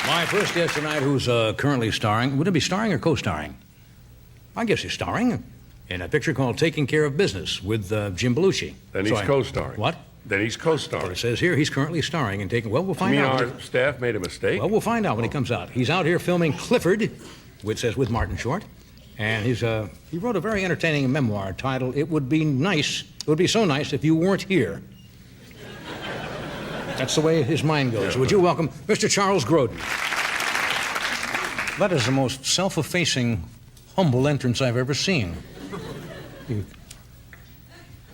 My first guest tonight, who's currently starring, would it be starring or co-starring? I guess he's starring in a picture called Taking Care of Business with Jim Belushi. Then he's co-starring. What? Then he's co-starring. Well, it says here he's currently starring and taking. Well, we'll find out. You mean our staff made a mistake? Well, we'll find out when he comes out. He's out here filming Clifford, which says with Martin Short, and he wrote a very entertaining memoir titled "It Would Be Nice. It Would Be So Nice If You Weren't Here." That's the way his mind goes. Yeah. Would you welcome Mr. Charles Grodin? That is the most self-effacing, humble entrance I've ever seen.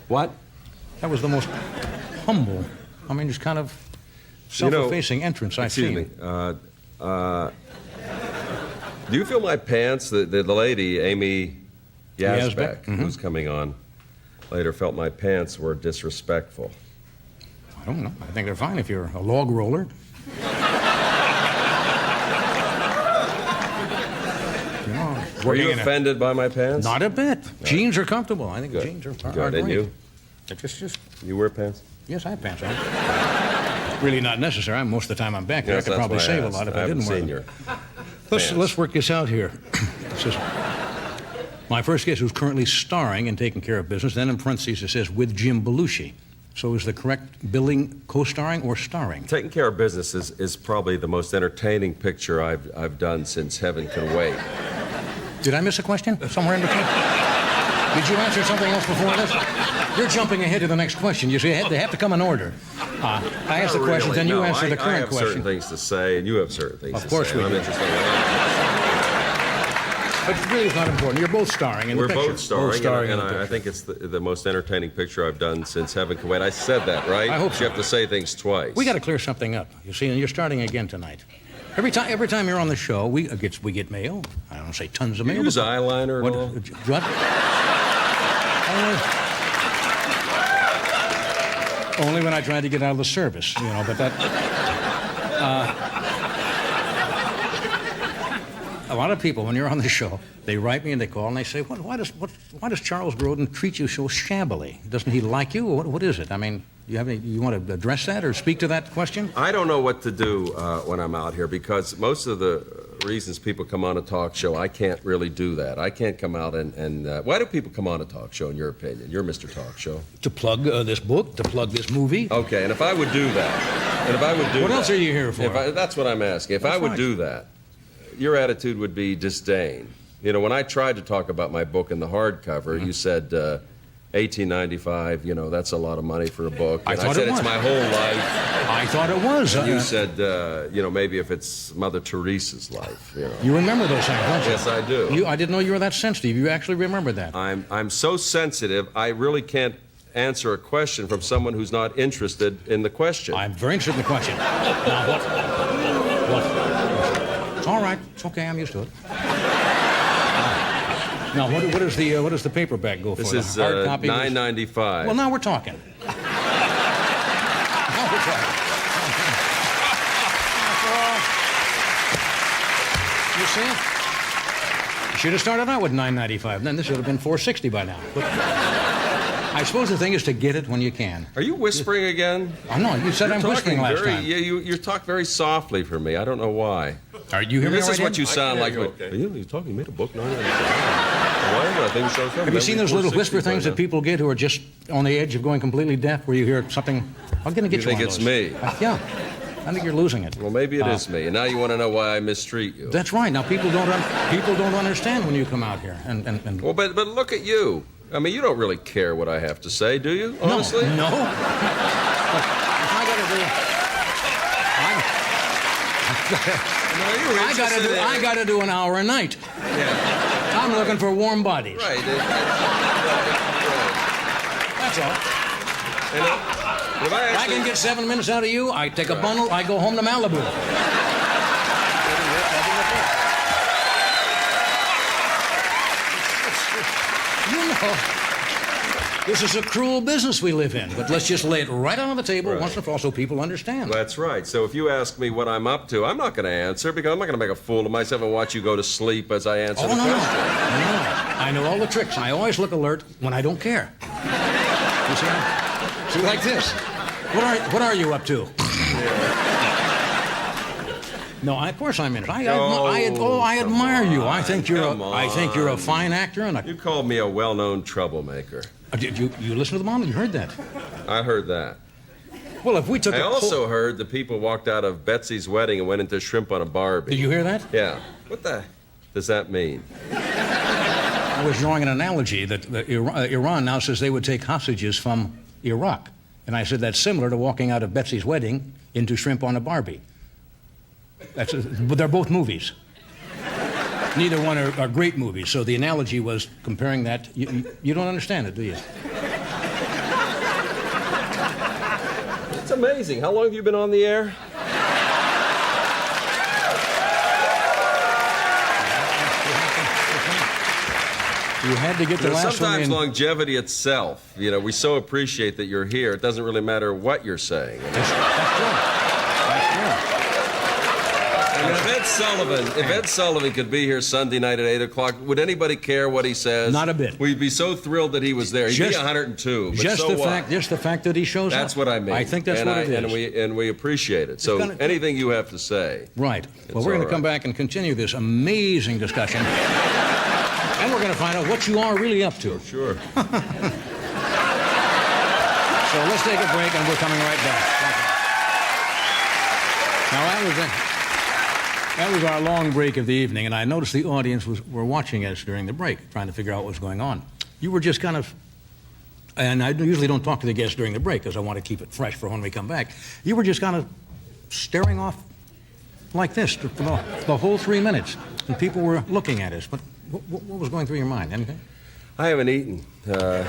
What? That was the most humble, I mean, just kind of self-effacing entrance I've seen. Excuse me. Do you feel my pants? The lady, Amy Yazbek, who's coming on later, felt my pants were disrespectful. I don't know. I think they're fine if you're a log roller. Were you offended by my pants? Not a bit. No. Jeans are comfortable. I think jeans are good. And you? Just. You wear pants? Yes, I have pants on. Really not necessary. Most of the time I'm back there. Yes, I could probably save a lot if I didn't wear them. Let's work this out here. This is my first guest who's currently starring and taking care of business. Then in parentheses it says with Jim Belushi. So is the correct billing co-starring or starring? Taking Care of Business is probably the most entertaining picture I've done since Heaven Can Wait. Did I miss a question somewhere in between? Did you answer something else before this? You're jumping ahead to the next question. You see, they have to come in order. I asked the question, then you answer the current question. I have certain things to say, and you have certain things to say. Of course we do. I'm interested in But really it's not important. You're both starring in the picture. We're both starring, and I think it's the most entertaining picture I've done since Heaven Can Wait. I said that, right? I hope so. You have to say things twice. We got to clear something up. You see, and you're starting again tonght. Every time you're on the show, we get mail. I don't say tons of mail. You use eyeliner at all? What? Only when I tried to get out of the service, but that... a lot of people, when you're on the show, they write me and they call and they say, why does Charles Grodin treat you so shabbily? Doesn't he like you? What is it? I mean, you want to address that or speak to that question? I don't know what to do when I'm out here because most of the reasons people come on a talk show, I can't really do that. I can't come out and why do people come on a talk show, in your opinion? You're Mr. Talk Show. To plug this book, to plug this movie. Okay, and if I would do that, what else are you here for? That's what I'm asking. If I would do that, your attitude would be disdain. When I tried to talk about my book in the hardcover, you said $18.95, that's a lot of money for a book. And I said it's my whole life. I thought it was. And you said, maybe if it's Mother Teresa's life, You remember those things, don't you? Yes, I do. I didn't know you were that sensitive. You actually remember that. I'm so sensitive, I really can't answer a question from someone who's not interested in the question. I'm very interested in the question. Now, what? It's all right. It's okay. I'm used to it. Now, what does the paperback go for? This is $9.95. Well, now we're talking. You see? You should have started out with $9.95. Then this would have been $4.60 by now. But I suppose the thing is to get it when you can. Are you whispering again? Oh, no, you said I'm whispering last time. Yeah, you talk very softly for me. I don't know why. Are you hearing me This is right what you sound like. Okay. You're talking. You made a book, $9.95. Have you seen those little whisper things that people get who are just on the edge of going completely deaf, where you hear something? I'm going to get you think one it's of those. me? Yeah. I think you're losing it. Well, maybe it is me. And now you want to know why I mistreat you. That's right. Now, people don't understand when you come out here. Well, but look at you. I mean, you don't really care what I have to say, do you? Honestly? No. I got to do an hour a night. Yeah. I'm looking for warm bodies. Right. That's all. If I can get 7 minutes out of you, I take a bundle, I go home to Malibu. This is a cruel business we live in, but let's just lay it right on the table once and for all so people understand. That's right. So if you ask me what I'm up to, I'm not going to answer because I'm not going to make a fool of myself and watch you go to sleep as I answer the question. No. I know all the tricks. I always look alert when I don't care. You see, like this. What are you up to? No, of course I'm in it. I come admire you. I on, think you're a fine actor and You called me a well-known troublemaker. Did you listen to the mom? You heard that? I heard that. Well, if we took. I also heard the people walked out of Betsy's wedding and went into Shrimp on a Barbie. Did you hear that? Yeah. What the does that mean? I was drawing an analogy that Iran now says they would take hostages from Iraq, and I said that's similar to walking out of Betsy's wedding into Shrimp on a Barbie. But they're both movies. Neither one are great movies. So the analogy was comparing that. You don't understand it, do you? It's amazing. How long have you been on the air? You had to get the last one in. Sometimes longevity itself, we so appreciate that you're here. It doesn't really matter what you're saying. That's true. I mean, if Ed Sullivan could be here Sunday night at 8 o'clock, would anybody care what he says? Not a bit. We'd be so thrilled that he was there. He'd be 102, but just so the what? Just the fact that he shows up. That's what I mean. I think that's what it is. And we appreciate it. So anything you have to say. Right. Well, we're going to come back and continue this amazing discussion. And we're going to find out what you are really up to. Sure. So let's take a break, and we're coming right back. Now, that was our long break of the evening, and I noticed the audience were watching us during the break, trying to figure out what was going on. You were just kind of, and I usually don't talk to the guests during the break because I want to keep it fresh for when we come back. You were just kind of staring off like this for the whole 3 minutes, and people were looking at us. But what was going through your mind? Anything? I haven't eaten. So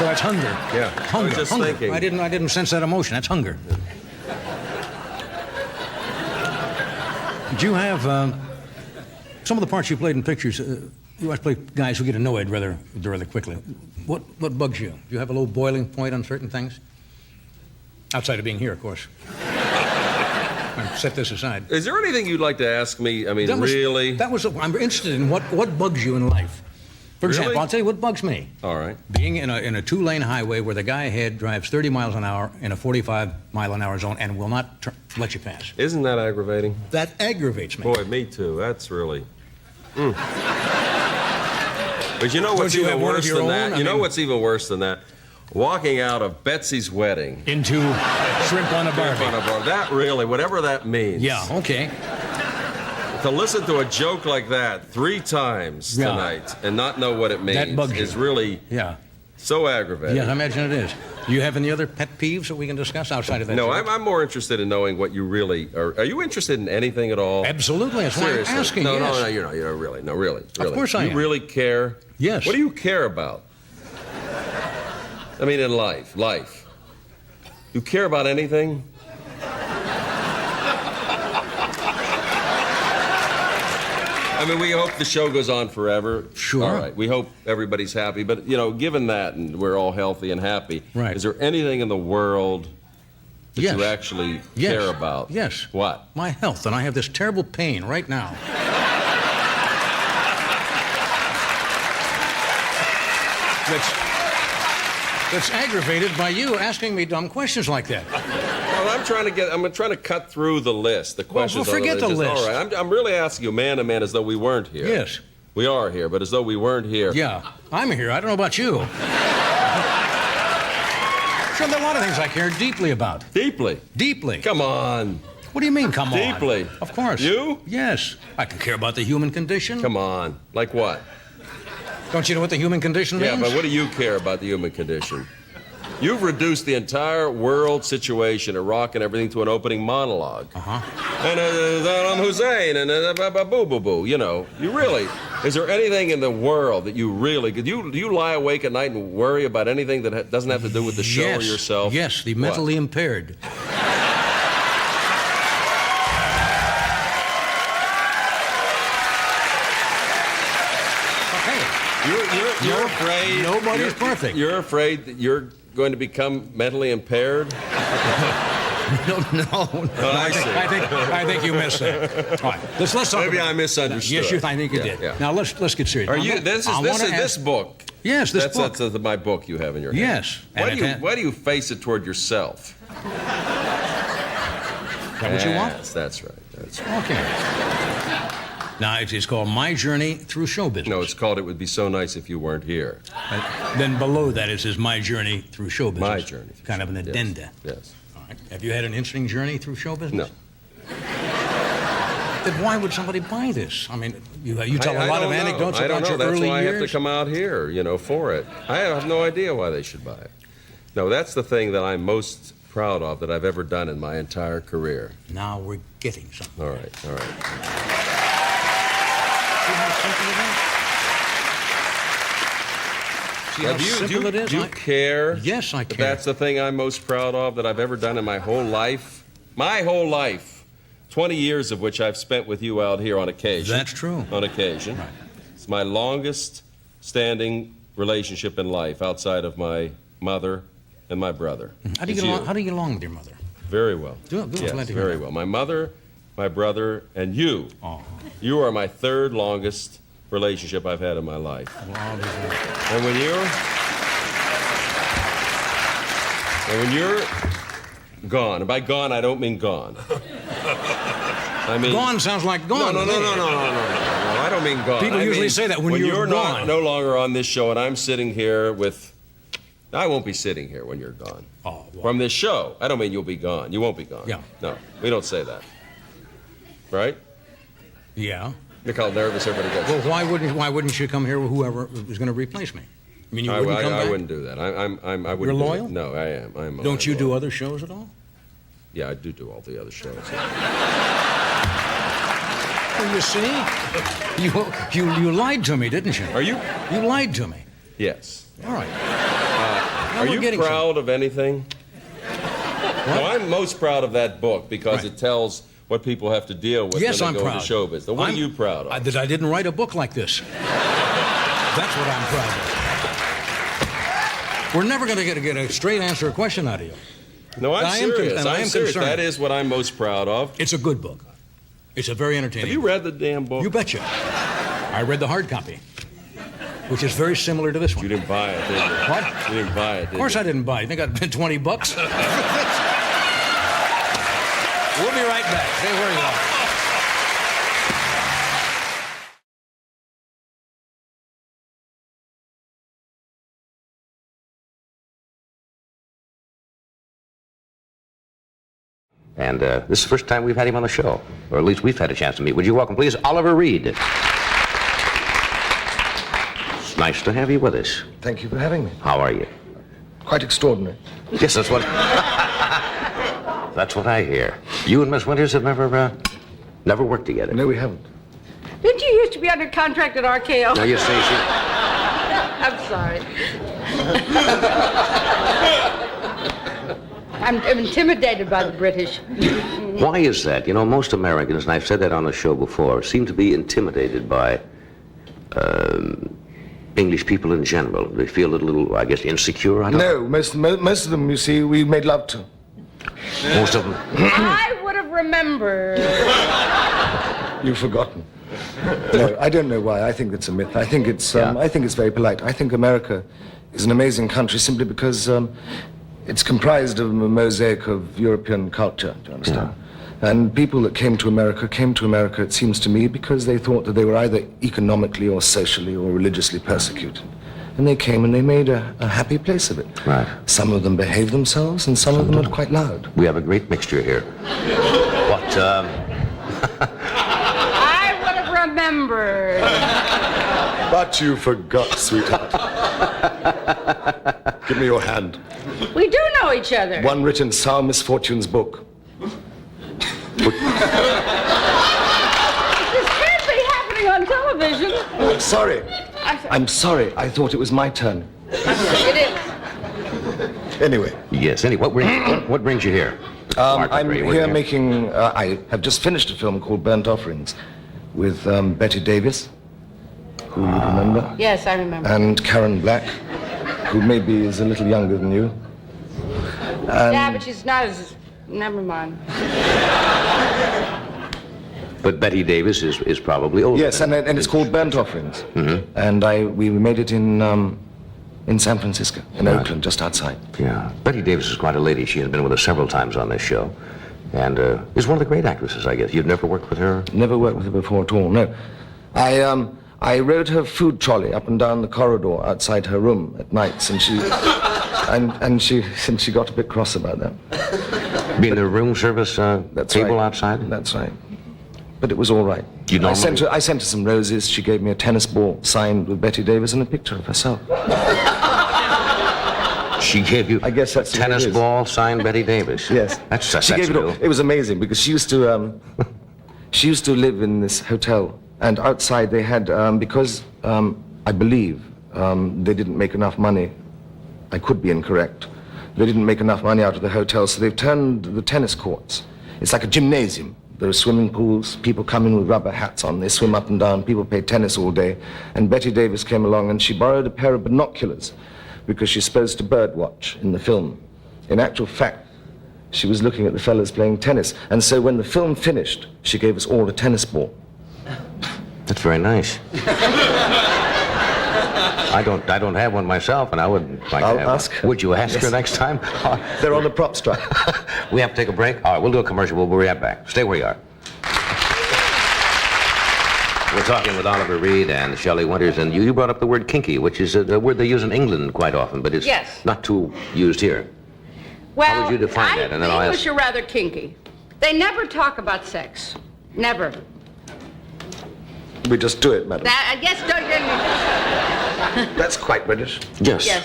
that's hunger. Yeah. Hunger. I was just hunger. thinking. I didn't sense that emotion. That's hunger. Did you have some of the parts you played in pictures? You always play guys who get annoyed rather quickly. What bugs you? Do you have a little boiling point on certain things? Outside of being here, of course. Set this aside. Is there anything you'd like to ask me? I mean, really? I'm interested in what bugs you in life. For example, I'll tell you what bugs me. All right. Being in a two-lane highway where the guy ahead drives 30 miles an hour in a 45-mile-an-hour zone and will not let you pass. Isn't that aggravating? That aggravates me. Boy, me too. That's really... But you know what's even worse than that? You know what's even worse than that? Walking out of Betsy's wedding into Shrimp on a Barbie. That really, whatever that means. Yeah, okay. To listen to a joke like that 3 times tonight and not know what it means is really so aggravating. Yeah, I imagine it is. Do you have any other pet peeves that we can discuss outside of that? No, I'm more interested in knowing what you really are. Are you interested in anything at all? Absolutely. That's why I'm asking. No, you're not really. No, really. Of course I am. You really care? Yes. What do you care about? I mean, in life. You care about anything? I mean, we hope the show goes on forever. Sure. All right. We hope everybody's happy. But, given that and we're all healthy and happy, is there anything in the world that you actually care about? Yes. What? My health. And I have this terrible pain right now. That's aggravated by you asking me dumb questions like that. Well, I'm trying to cut through the list, the questions. Well, forget the list. All right, I'm really asking you, man to man, as though we weren't here. Yes. We are here, but as though we weren't here. Yeah, I'm here. I don't know about you. Sure, there are a lot of things I care deeply about. Deeply? Deeply. Come on. What do you mean, come on? Deeply? Of course. You? Yes. I can care about the human condition. Come on. Like what? Don't you know what the human condition means? Yeah, but what do you care about the human condition? You've reduced the entire world situation, Iraq and everything, to an opening monologue. Uh-huh. And Saddam Hussein and boo-boo-boo. You really... Is there anything in the world that you really... Do you lie awake at night and worry about anything that doesn't have to do with the show or yourself? Yes, the mentally impaired. You're afraid... Nobody's perfect. You're afraid that you're going to become mentally impaired? No. I think you missed that. All right, let's talk. Maybe I misunderstood. Yes, I think you did. Yeah. Now let's get serious. This book? Yes, this book. That's my book you have in your hand. Yes. Why do you face it toward yourself? Is that what you want? Yes, that's right. That's right. Okay. Now, it's called My Journey Through Show Business. No, it's called It Would Be So Nice If You Weren't Here. Then below that, it says My Journey Through Show Business. My Journey. Kind of an addenda. Yes. All right. Have you had an interesting journey through show business? No. Then why would somebody buy this? I mean, you tell a lot of anecdotes I don't about know. your That's early why years. I have to come out here, for it. I have no idea why they should buy it. No, that's the thing that I'm most proud of that I've ever done in my entire career. Now we're getting something. All right, all right. See how simple it is? See how simple it is? Do you care? Yes, I that care. That's the thing I'm most proud of that I've ever done in my whole life. My whole life. 20 years of which I've spent with you out here on occasion. That's true. On occasion. Right. It's my longest standing relationship in life outside of my mother and my brother. How do you get along with your mother? Very well. Good. Yes, Glad to hear very that. well. My mother, my brother, and you. Oh. You are my third longest relationship I've had in my life. Well, obviously. And when you're gone, and by gone I don't mean gone. I mean Gone sounds like gone. No, I don't mean gone. People usually say that when you're not gone. no longer on this show, and I'm sitting here with. I won't be sitting here when you're gone. Oh, well. From this show, I don't mean you'll be gone. You won't be gone. Yeah. No, we don't say that. Right? Yeah. Look how nervous everybody gets. Well, why wouldn't you come here with whoever was going to replace me? I mean, you wouldn't come back? I wouldn't do that. I wouldn't. You're do loyal? it. No, I am. I'm. Don't you do other shows at all? Yeah, I do all the other shows. Well, you see, you lied to me, didn't you? Are you? You lied to me. Yes. All right. Are you proud of anything? What? No, I'm most proud of that book because Right. it tells what people have to deal with Yes, when I'm they go proud. into show business. What are you proud of? That I didn't write a book like this. That's what I'm proud of. We're never going to get a straight answer a question out of you. No, I'm serious. And I am serious. concerned. That is what I'm most proud of. It's a good book. It's a very entertaining. Have you read the damn book? You betcha. I read the hard copy, which is very similar to this one. You didn't buy it, did you? What? You didn't buy it, did you? Of course I didn't buy it. You think I'd been $20? We'll be right back. Stay where you are. And this is the first time we've had him on the show, or at least we've had a chance to meet. Would you welcome, please, Oliver Reed? It's nice to have you with us. Thank you for having me. How are you? Quite extraordinary. Yes, that's what... that's what I hear. You and Miss Winters have never worked together. No, we haven't. Didn't you used to be under contract at RKO? Now, you say she... I'm sorry. I'm intimidated by the British. Why is that? You know, most Americans, and I've said that on the show before, seem to be intimidated by English people in general. They feel a little, I guess, insecure. I don't know. No, most of them, you see, we made love to. Most of them. I would have remembered. You've forgotten. No, I don't know why. I think it's a myth. I think it's very polite. I think America is an amazing country simply because it's comprised of a mosaic of European culture, do you understand? Yeah. And people that came to America, it seems to me, because they thought that they were either economically or socially or religiously persecuted. And they came and they made a happy place of it. Right. Some of them behaved themselves and some of them are quite loud. We have a great mixture here. What, I would have remembered. But you forgot, sweetheart. Give me your hand. We do know each other. One written in Sour Misfortune's book. This can't be happening on television. I'm sorry. I'm sorry. I thought it was my turn. It is. Anyway, yes, anyway, what brings you here? I'm here making... I have just finished a film called Burnt Offerings with Betty Davis, who you remember, Yes, I remember. and Karen Black, who maybe is a little younger than you. Yeah, but she's not as... Never mind. But Betty Davis is probably older. Yes, and it's called Burnt Offerings. Mm-hmm. And we made it in San Francisco, in Oakland, just outside. Yeah. Betty Davis is quite a lady. She has been with us several times on this show. And is one of the great actresses, I guess. You've never worked with her? Never worked with her before at all, no. I rode her food trolley up and down the corridor outside her room at nights, and she got a bit cross about that. Being the room service That's table right. outside? That's right. But it was all right. I sent her some roses. She gave me a tennis ball signed with Betty Davis and a picture of herself. She gave you I guess that's a tennis what it is. ball signed Betty Davis? Yes. She gave it all. It was amazing because she used to live in this hotel, and outside they had because I believe they didn't make enough money. I could be incorrect. They didn't make enough money out of the hotel, so they've turned the tennis courts. It's like a gymnasium. There are swimming pools, people come in with rubber hats on, they swim up and down, people play tennis all day. And Betty Davis came along and she borrowed a pair of binoculars because she's supposed to bird watch in the film. In actual fact, she was looking at the fellas playing tennis. And so when the film finished, she gave us all a tennis ball. That's very nice. I don't have one myself, and I would like I'll to have ask one. her. Would you ask her Yes. next time? They're on the prop strap. We have to take a break? All right, we'll do a commercial. We'll be right back. Stay where you are. We're talking with Oliver Reed and Shelley Winters, and you brought up the word kinky, which is a word they use in England quite often, but it's Yes. not too used here. Well, would you define that? And then the I'll English ask- are rather kinky. They never talk about sex. Never. We just do it, madam. Yes, That's quite British. Yes. yes.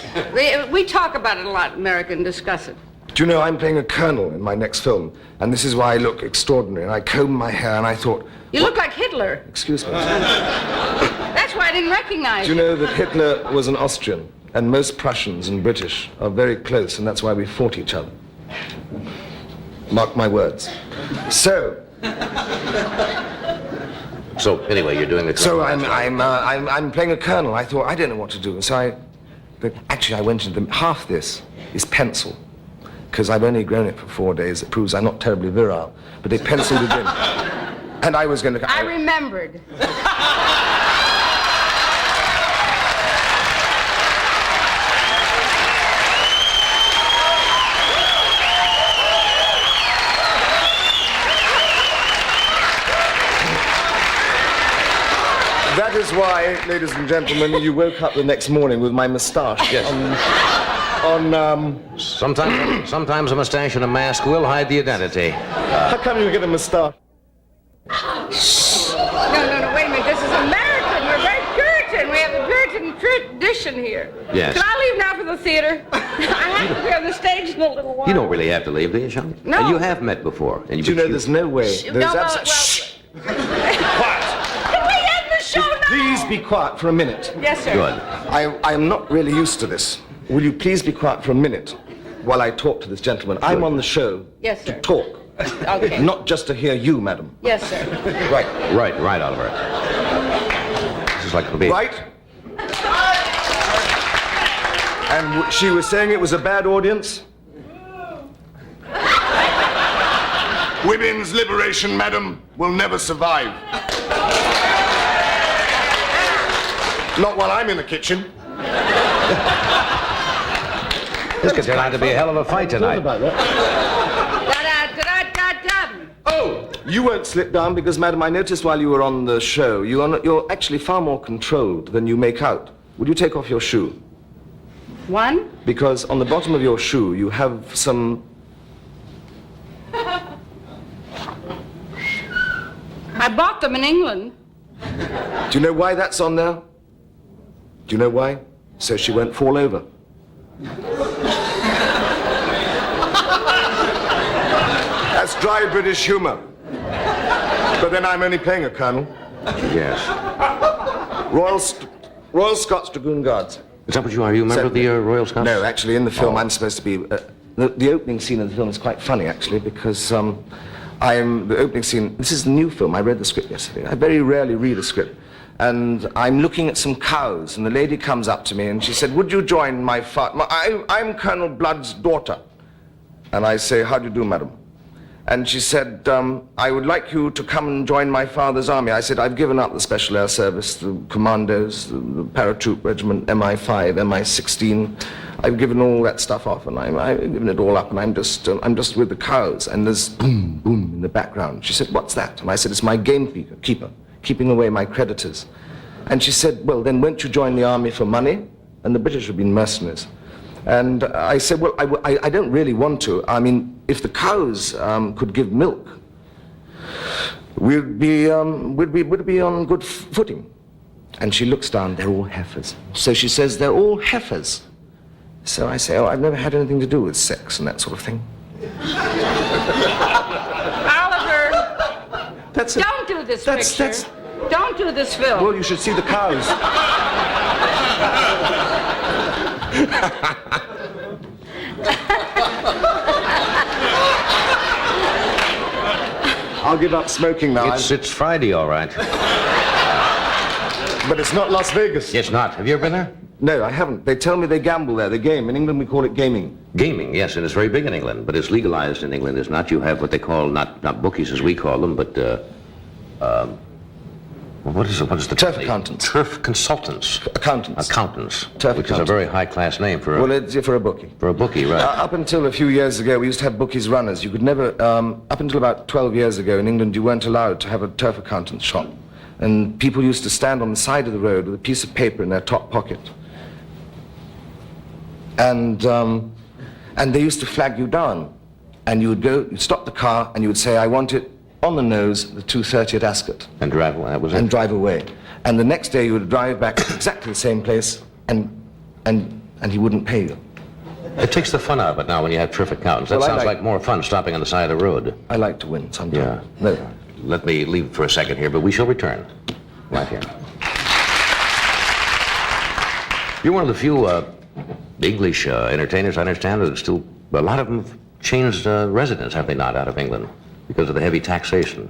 We talk about it a lot, America, and discuss it. Do you know I'm playing a colonel in my next film, and this is why I look extraordinary. And I combed my hair, and I thought, You look like Hitler. excuse me. That's why I didn't recognize Do you you. know that Hitler was an Austrian, and most Prussians and British are very close, and that's why we fought each other. Mark my words. So Anyway, you're doing the I'm playing a colonel. I thought I don't know what to do, so I went into half this is pencil, because I've only grown it for 4 days. It proves I'm not terribly virile, but they penciled it in, and I was going to. I remembered. That is why, ladies and gentlemen, you woke up the next morning with my moustache. Yes. Sometimes a mustache and a mask will hide the identity. How come you get a moustache? No, wait a minute. This is American. We're very Puritan. We have the Puritan tradition here. Yes. Can I leave now for the theater? I have to be on the stage in a little while. You don't really have to leave, do you, Shelley? No. And you have met before. And Do you know there's no way? No, There's well, Shh! Quiet. Can we end the show now? Please be quiet for a minute. Yes, sir. Good. I am not really used to this. Will you please be quiet for a minute while I talk to this gentleman? I'm on the show Yes, to sir. talk, Okay. not just to hear you, madam. Yes, sir. Right. Right, Oliver. This is like it'll be. Right? And she was saying it was a bad audience? Women's liberation, madam, will never survive. Not while I'm in the kitchen. This could turn out to be a hell of a fight tonight. Da-da-da-da-da-da. Oh, you won't slip down because, madam, I noticed while you were on the show, you're actually far more controlled than you make out. Would you take off your shoe? One. Because on the bottom of your shoe, you have some... I bought them in England. Do you know why that's on there? Do you know why? So she won't fall over. That's dry British humor. But then I'm only playing a colonel. Yes. Royal Scots Dragoon Guards. Is that what you are? Are you a member of the Royal Scots? No, actually, in the film, I'm supposed to be... the opening scene of the film is quite funny, actually, because the opening scene... This is a new film. I read the script yesterday. I very rarely read a script. And I'm looking at some cows, and the lady comes up to me, and she said, would you join my father? I'm Colonel Blood's daughter. And I say, how do you do, madam? And she said, I would like you to come and join my father's army. I said, I've given up the Special Air Service, the Commandos, the Paratroop Regiment, MI5, MI16. I've given all that stuff off, and I've given it all up, and I'm just with the cows, and there's boom, boom in the background. She said, "What's that?" And I said, "It's my gamekeeper, keeping away my creditors." And she said, "Well, then won't you join the army for money?" And the British have been mercenaries. And I said, "Well, I don't really want to. I mean, if the cows could give milk, we'd be on good footing." And she looks down, they're all heifers. So she says, "They're all heifers." So I say, "Oh, I've never had anything to do with sex and that sort of thing." Oliver, That's it. don't do this That's- picture. Don't do this film. Well, you should see the cows. I'll give up smoking now. It's Friday, all right. But it's not Las Vegas. It's not. Have you ever been there? No, I haven't. They tell me they gamble there. They game. In England, we call it gaming. Gaming, yes, and it's very big in England, but it's legalized in England. It's not. You have what they call, not bookies as we call them, but, what is the Turf company? accountants. Turf consultants. Accountants. Accountants, Turf which is a accountants. very high-class name for Well, it's for a bookie. a bookie, right? Up until a few years ago, we used to have bookies runners. You could never, up until about 12 years ago in England, you weren't allowed to have a turf accountant's shop. And people used to stand on the side of the road with a piece of paper in their top pocket. And they used to flag you down. And you would go, you'd stop the car, and you would say, "I want it on the nose, the 2:30 at Ascot," And drive away, that was and it. drive away. And the next day you would drive back to exactly the same place, and he wouldn't pay you. It takes the fun out of it now when you have turf accountants. That Well, I sounds like- like more fun stopping on the side of the road. I like to win sometimes. Yeah. No. Let me leave for a second here, but we shall return. Right here. You're one of the few English entertainers, I understand, that still, a lot of them have changed residence, have they not, out of England, because of the heavy taxation.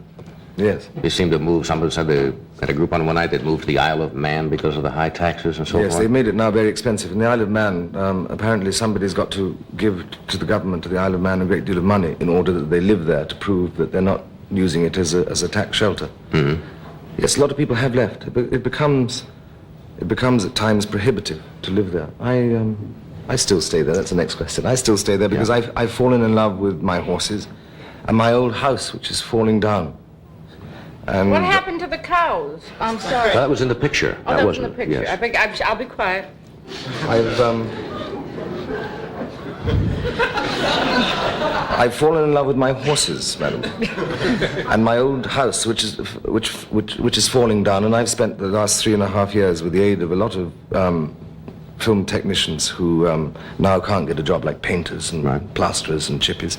Yes. They seem to move, somebody said they had a group on one night that moved to the Isle of Man because of the high taxes and so Yes, forth. they made it now very expensive. In the Isle of Man, apparently somebody's got to give to the government of the Isle of Man a great deal of money in order that they live there, to prove that they're not using it as a tax shelter. Mm-hmm. Yes, a lot of people have left. It becomes at times prohibitive to live there. I still stay there. That's the next question. I still stay there because I've fallen in love with my horses and my old house, which is falling down. And What happened to the cows? I'm sorry. That was in the picture. Oh, that was in wasn't the it? picture. Yes. I'll be quiet. I've fallen in love with my horses, madam, and my old house, which is falling down. And I've spent the last 3.5 years with the aid of a lot of film technicians who now can't get a job, like painters and plasterers and chippies.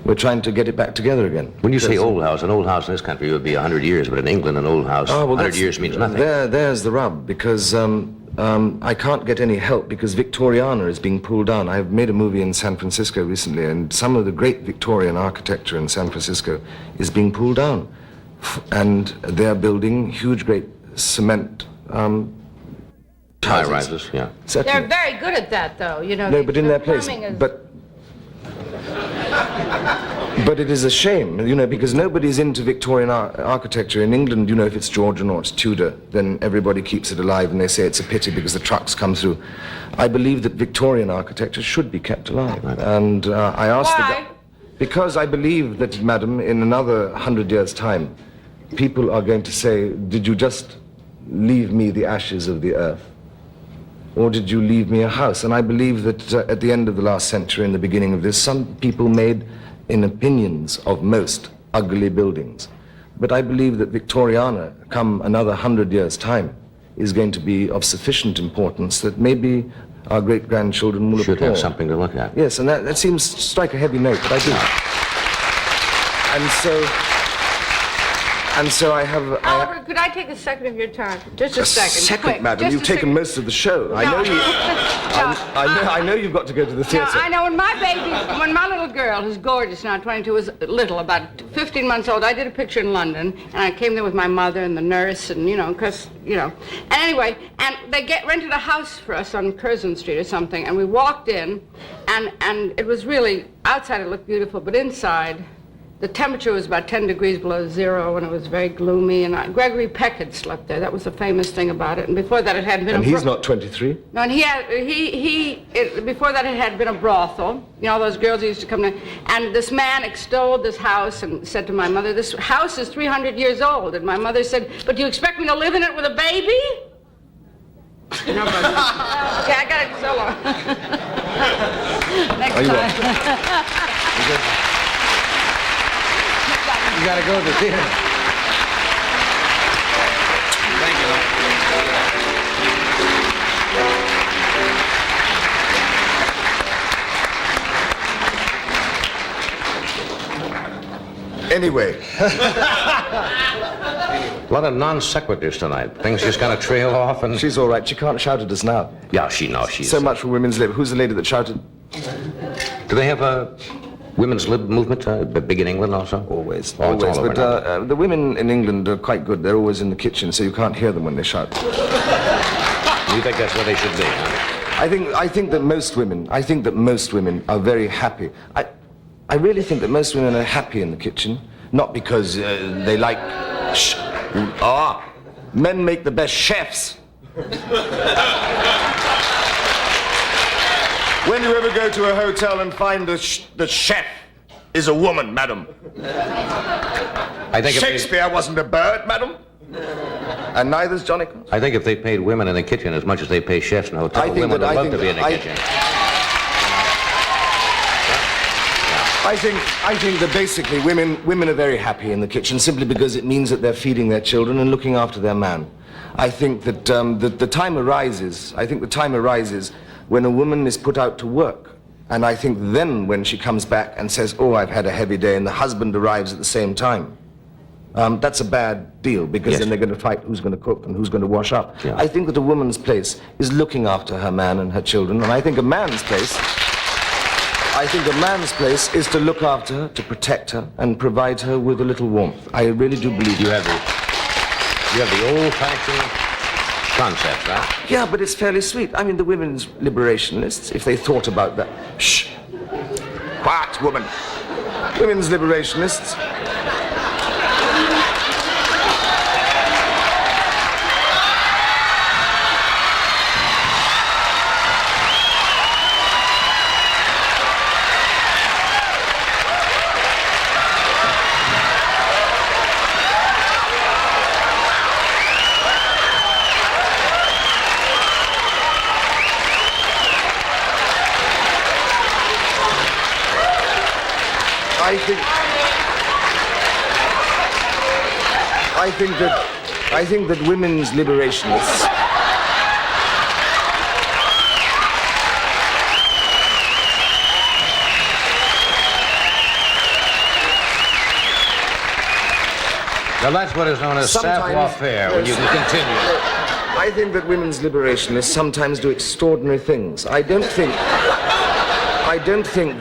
We're trying to get it back together again. When you say old house, an old house in this country would be 100 years, but in England, an old house, 100 years means nothing. There's the rub, because I can't get any help because Victoriana is being pulled down. I've made a movie in San Francisco recently, and some of the great Victorian architecture in San Francisco is being pulled down. And they're building huge, great cement High rises, yeah. Certainly. They're very good at that, though. You know. No, but in the their place. plumbing is- But it is a shame, you know, because nobody's into Victorian architecture. In England, you know, if it's Georgian or it's Tudor, then everybody keeps it alive and they say it's a pity because the trucks come through. I believe that Victorian architecture should be kept alive. And I asked Why? because I believe that, madam, in another 100 years' time, people are going to say, "Did you just leave me the ashes of the earth? Or did you leave me a house?" And I believe that at the end of the last century and the beginning of this, some people made, in opinions of most, ugly buildings. But I believe that Victoriana, come another 100 years' time, is going to be of sufficient importance that maybe our great-grandchildren will Should applaud. have something to look at. Yes, and that seems to strike a heavy note, but I do. And so I have... Oliver, could I take a second of your time? Just a second. Second, quick, madam, just you've a taken second. most of the show. I know you... I know you've got to go to the No, theatre. I know when my little girl, who's gorgeous now, 22, was little, about 15 months old, I did a picture in London, and I came there with my mother and the nurse, and, you know, because, you know. And anyway, and they rented a house for us on Curzon Street or something, and we walked in, and it was really, outside it looked beautiful, but inside, the temperature was about 10 degrees below zero, and it was very gloomy. And Gregory Peck had slept there. That was the famous thing about it. And before that, it had been. And he's not 23. No, and before that, it had been a brothel. You know, those girls used to come in. And this man extolled this house and said to my mother, "This house is 300 years old." And my mother said, "But do you expect me to live in it with a baby?" No, but, okay, I got it so long. Next time. You gotta go to the theater. Thank you. Anyway. A lot of non sequiturs tonight. Things just kind of trail off and... She's all right. She can't shout at us now. Yeah, she's... So much for women's lib. Who's the lady that shouted? Do they have a women's lib movement big in England also? Always. Oh, it's Always. all over But the women in England are quite good. They're always in the kitchen, so you can't hear them when they shout. You think that's where they should be, huh? I think that most women are very happy. I really think that most women are happy in the kitchen, not because they like... men make the best chefs. When you ever go to a hotel and find the chef is a woman, madam? I think Shakespeare wasn't a bird, madam. And neither's Johnny Carson. I think if they paid women in the kitchen as much as they pay chefs in a hotel, women would love to be in the kitchen. I think that basically women are very happy in the kitchen simply because it means that they're feeding their children and looking after their man. I think that the time arises when a woman is put out to work. And I think then when she comes back and says, "Oh, I've had a heavy day," and the husband arrives at the same time, that's a bad deal because then they're going to fight who's going to cook and who's going to wash up. Yeah. I think that a woman's place is looking after her man and her children, and I think a man's place is to look after her, to protect her, and provide her with a little warmth. I really do believe You have the old-fashioned concept, right? Yeah, but it's fairly sweet. I mean, the women's liberationists, if they thought about that... Shh! Quiet, woman! Women's liberationists... I think that women's liberationists... Now that's what is known as savoir-faire, when you can continue. I think that women's liberationists sometimes do extraordinary things. I don't think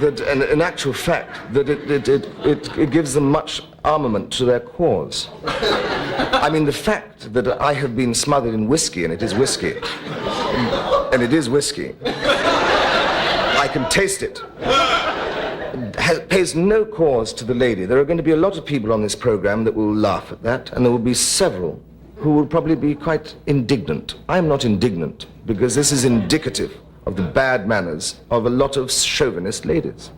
that, in actual fact, that it gives them much armament to their cause. I mean, the fact that I have been smothered in whiskey, and it is whiskey, I can taste it, pays no cause to the lady. There are going to be a lot of people on this program that will laugh at that, and there will be several who will probably be quite indignant. I am not indignant, because this is indicative of the bad manners of a lot of chauvinist ladies.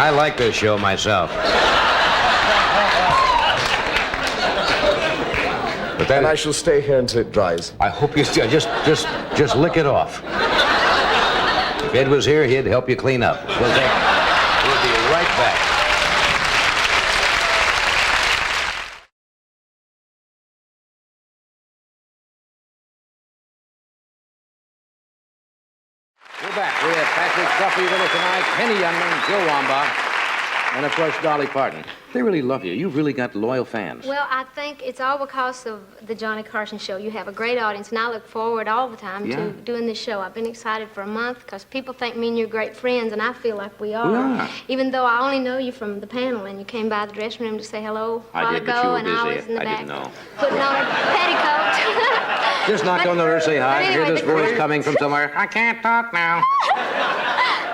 I like this show myself. But then And I shall stay here until it dries. I hope you still just lick it off. If Ed was here, he'd help you clean up. We'll be right back. We're back. We have Patrick Duffy with us tonight, Henny Youngman, Joe Wambach, and of course Dolly Parton. They really love you. You've really got loyal fans. Well, I think it's all because of the Johnny Carson show. You have a great audience, and I look forward all the time to doing this show. I've been excited for a month because people think me and you're great friends, and I feel like we are. We are. Even though I only know you from the panel, and you came by the dressing room to say hello a while I did, but ago, you were and I busy. was in the I back didn't know. putting on a petticoat. Just knock on the door and say hi. But anyway, Hear this the voice crowd- coming from somewhere. I can't talk now.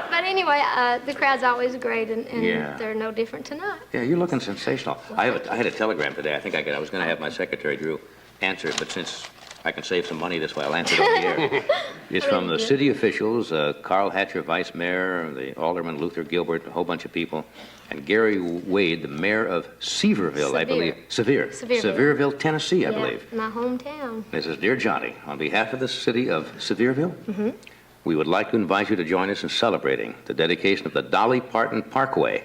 But anyway, the crowd's always great, and Yeah. they're no different tonight. Yeah, you're looking sensational. I had a telegram today. I think I was going to have my secretary, Drew, answer it, but since I can save some money this way, I'll answer it on the air. It's from the city officials, Carl Hatcher, vice mayor, the alderman Luther Gilbert, a whole bunch of people, and Gary Wade, the mayor of Sevierville, I believe. Sevierville, Tennessee, I believe. My hometown. This is Dear Johnny, on behalf of the city of Sevierville, we would like to invite you to join us in celebrating the dedication of the Dolly Parton Parkway.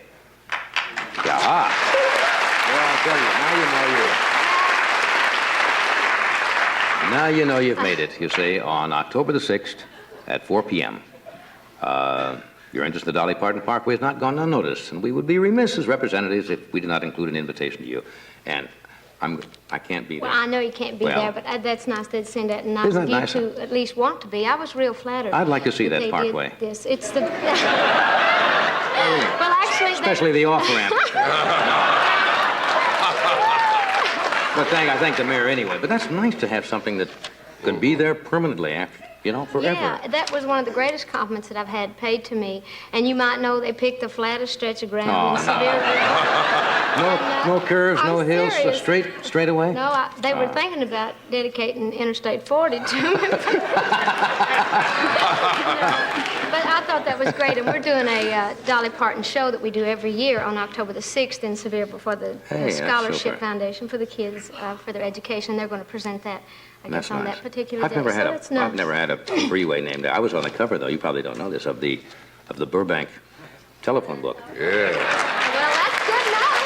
Yeah. Well, I'll tell you, now you know you've made it, you say, on October the 6th at 4 p.m. Your interest in the Dolly Parton Parkway has not gone unnoticed, and we would be remiss as representatives if we did not include an invitation to you. And I can't be there. Well, I know you can't be Well, there, but that's nice they'd send that, and nice Isn't of that you nice? to at least want to be. I was real flattered. I'd like to see that they parkway. Did this. It's the... Well, actually... Especially the off-ramp. But I thank the mayor anyway. But that's nice to have something that could be there permanently after, forever. Yeah, that was one of the greatest compliments that I've had paid to me. And you might know they picked the flattest stretch of ground in Sevierville. No curves, no I'm hills, serious. straight away? No, they were thinking about dedicating Interstate 40 to me. But I thought that was great, and we're doing a Dolly Parton show that we do every year on October the 6th in Sevierville for the Hey, that's Scholarship super. Foundation for the kids, for their education. They're going to present that, I guess, That's on nice. that particular I've day. never So had that's nice. I've never had a freeway named that. I was on the cover, though. You probably don't know this, of the Burbank telephone book. Yeah. Well, that's good enough.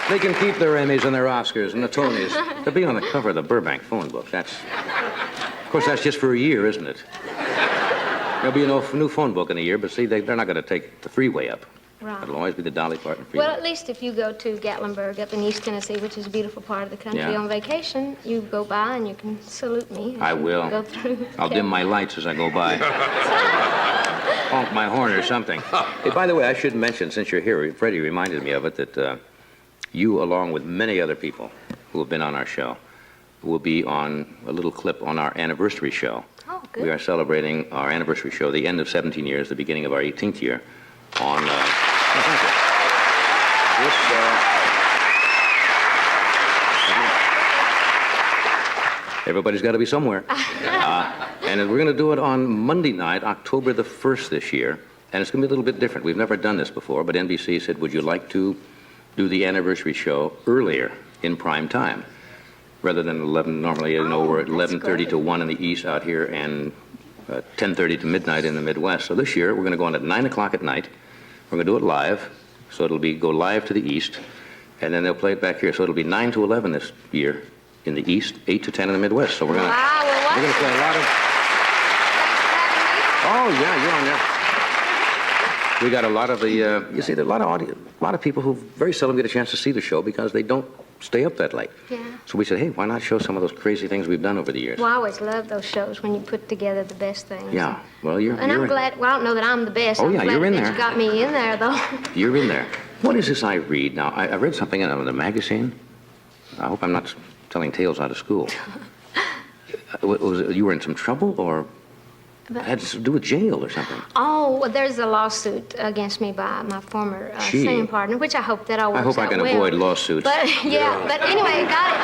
They can keep their Emmys and their Oscars and the Tonys. To be on the cover of the Burbank phone book, of course, that's just for a year, isn't it? There'll be a new phone book in a year, but see, they're not going to take the freeway up. Right. It'll always be the Dolly Parton freeway. Well, at least if you go to Gatlinburg up in East Tennessee, which is a beautiful part of the country, Yeah. on vacation, you go by and you can salute me. I will. Go through. I'll dim my lights as I go by. Honk my horn or something. Hey, by the way, I should mention, since you're here, Freddie reminded me of it, that you, along with many other people who have been on our show, will be on a little clip on our anniversary show. Oh, good. We are celebrating our anniversary show, the end of 17 years, the beginning of our 18th year, on... thank you. Everybody's got to be somewhere. And we're going to do it on Monday night, October the 1st this year. And it's going to be a little bit different. We've never done this before, but NBC said, would you like to do the anniversary show earlier in prime time? Rather than 11, normally, we're at 11:30 to 1 in the east out here and 10:30 to midnight in the Midwest. So this year, we're going to go on at 9 o'clock at night. We're going to do it live. So it'll go live to the east. And then they'll play it back here. So it'll be 9 to 11 this year in the east, 8 to 10 in the Midwest. So we're going to play a lot of... Oh, yeah, you're on there. We got a lot of the, you see, there are a lot of people who very seldom get a chance to see the show because they don't stay up that late. Yeah. So we said, hey, why not show some of those crazy things we've done over the years? Well, I always love those shows when you put together the best things. Yeah, well, And you're I'm glad, well, I don't know that I'm the best. Oh, I'm yeah, glad you're in that there. you got me in there, though. You're in there. What is this I read? Now, I read something in the magazine. I hope I'm not telling tales out of school. You were in some trouble, or it had to do with jail or something? Oh, well, there's a lawsuit against me by my former Gee. singing partner, which I hope that all works out I hope I can well. avoid lawsuits. But, yeah, but anyway, got it.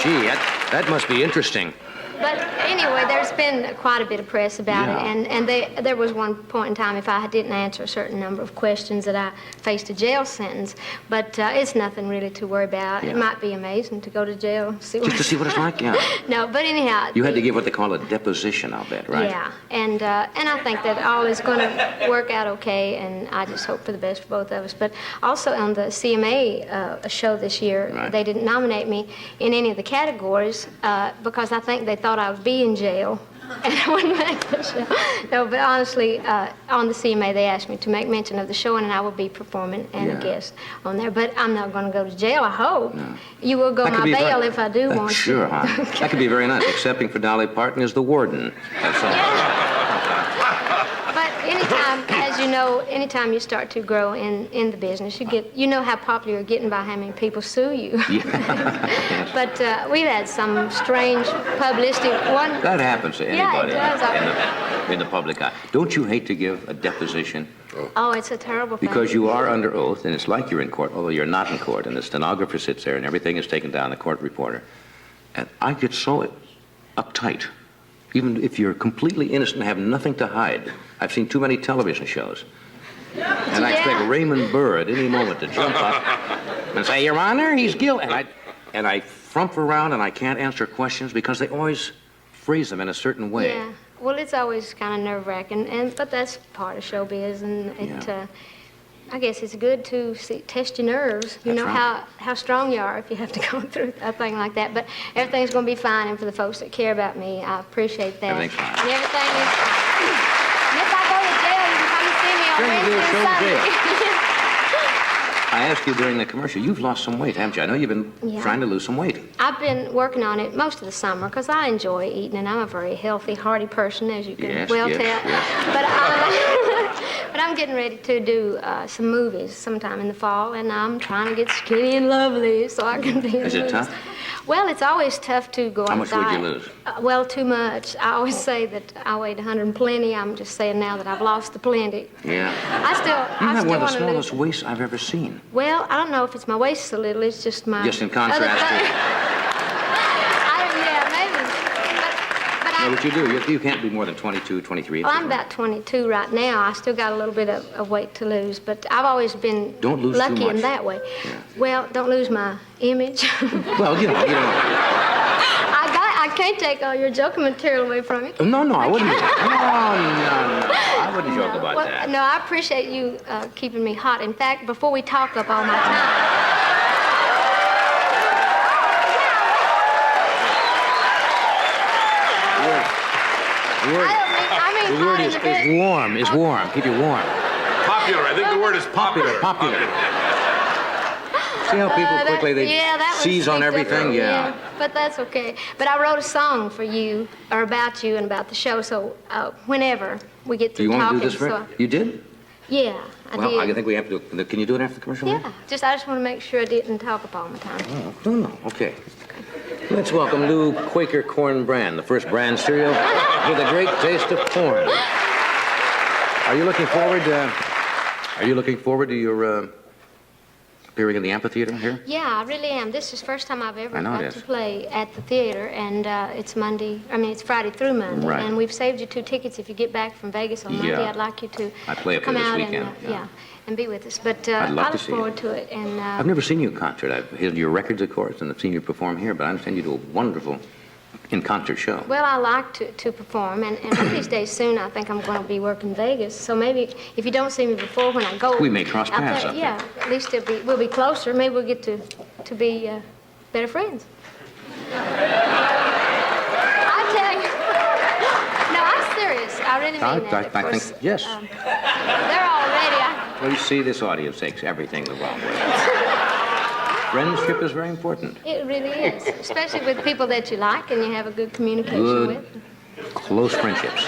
Gee, that must be interesting. But anyway, there's been quite a bit of press about Yeah. it, and there was one point in time if I didn't answer a certain number of questions that I faced a jail sentence. But it's nothing really to worry about. Yeah. It might be amazing to go to jail, Just to see what it's like, yeah. No, but anyhow. You had to give what they call a deposition, I'll bet, right? Yeah, and I think that all is going to work out okay, and I just hope for the best for both of us. But also on the CMA show this year, Right. they didn't nominate me in any of the categories because I think they thought I would be in jail. And I wouldn't make the show. No, but honestly, on the CMA, they asked me to make mention of the show, and I will be performing and a Yeah. guest on there. But I'm not going to go to jail, I hope. No. You will go That could my be bail very- if I do want Sure, to. huh? That could be very nice. Excepting for Dolly Parton is the warden. That's all. But anytime, as you know, anytime you start to grow in the business, you know how popular you're getting by how many people sue you. Yeah. But we've had some strange publicity. That happens to anybody Yeah, it does. in the public eye. Don't you hate to give a deposition? Oh, it's a terrible thing. Because you are under oath, and it's like you're in court, although you're not in court, and the stenographer sits there, and everything is taken down, the court reporter. And I get so uptight, even if you're completely innocent and have nothing to hide. I've seen too many television shows. And I expect Raymond Burr at any moment to jump up and say, Your Honor, he's guilty. And I frump around, and I can't answer questions because they always phrase them in a certain way. Yeah. Well, it's always kind of nerve-wracking, but that's part of showbiz, and I guess it's good to test your nerves. You know how strong you are if you have to go through a thing like that. But everything's going to be fine, and for the folks that care about me, I appreciate that. Everything's fine. And everything is fine. And if I go to jail, you can come and see me on Wednesday and Sunday. I asked you during the commercial, you've lost some weight, haven't you? I know you've been trying to lose some weight. I've been working on it most of the summer because I enjoy eating, and I'm a very healthy, hearty person, as you can tell. But I'm getting ready to do some movies sometime in the fall, and I'm trying to get skinny and lovely so I can be in Is it movies. tough? Well, it's always tough to go on a diet. How much would you lose? Well, too much. I always say that I weighed 100 and plenty. I'm just saying now that I've lost the plenty. Yeah. I still You have one of the want to lose. smallest waists I've ever seen. Well, I don't know if it's my waist so little. It's just my. Just in contrast I don't, yeah, maybe. But know what you do. You can't be more than 22, 23. Well, I'm about 22 right now. I still got a little bit of weight to lose, but I've always been Don't lose too lucky much. in that way. Yeah. Well, don't lose my image. Well, you know. I can't take all your joking material away from you. No, I wouldn't. No. I wouldn't joke about Well, that. no, I appreciate you keeping me hot. In fact, before we talk up all my time. The word is warm. Is warm. Keep you warm. Popular. I think the word is popular. Popular. See how people quickly they that was seize on sneaked up. everything? Yeah. But that's okay. But I wrote a song for you, or about you and about the show, so whenever we get Do through you want talking. to do this for You did? Yeah, I Well, did. I think we have to. Can you do it after the commercial? Yeah, I just want to make sure I didn't talk up all my time. Oh, no. Okay. Let's welcome new Quaker Corn Bran, the first bran cereal with a great taste of corn. Are you looking forward to your appearing in the amphitheater here? Yeah, I really am. This is the first time I've ever I know it got is. to play at the theater, and it's Friday through Monday. Right. And we've saved you 2 tickets. If you get back from Vegas on Monday, Yeah. I'd like you to I play up come here this out weekend, and yeah. and be with us. But I'd love I to look see you. forward to it. And I've never seen you in concert. I've heard your records, of course, and I've seen you perform here, but I understand you do a wonderful in-concert show. well, I like to perform, and one of these days soon, I think I'm going to be working Vegas. So maybe if you don't see me before when I go, We may cross out paths there, up there. yeah, at least we'll be closer. Maybe we'll get to be better friends. I tell you, no, I'm serious. I really mean that. Of I course, think, yes. they're already. Well, you see, this audience takes everything the wrong way. Friendship is very important. It really is, especially with people that you like and you have a good communication Good, with. close friendships.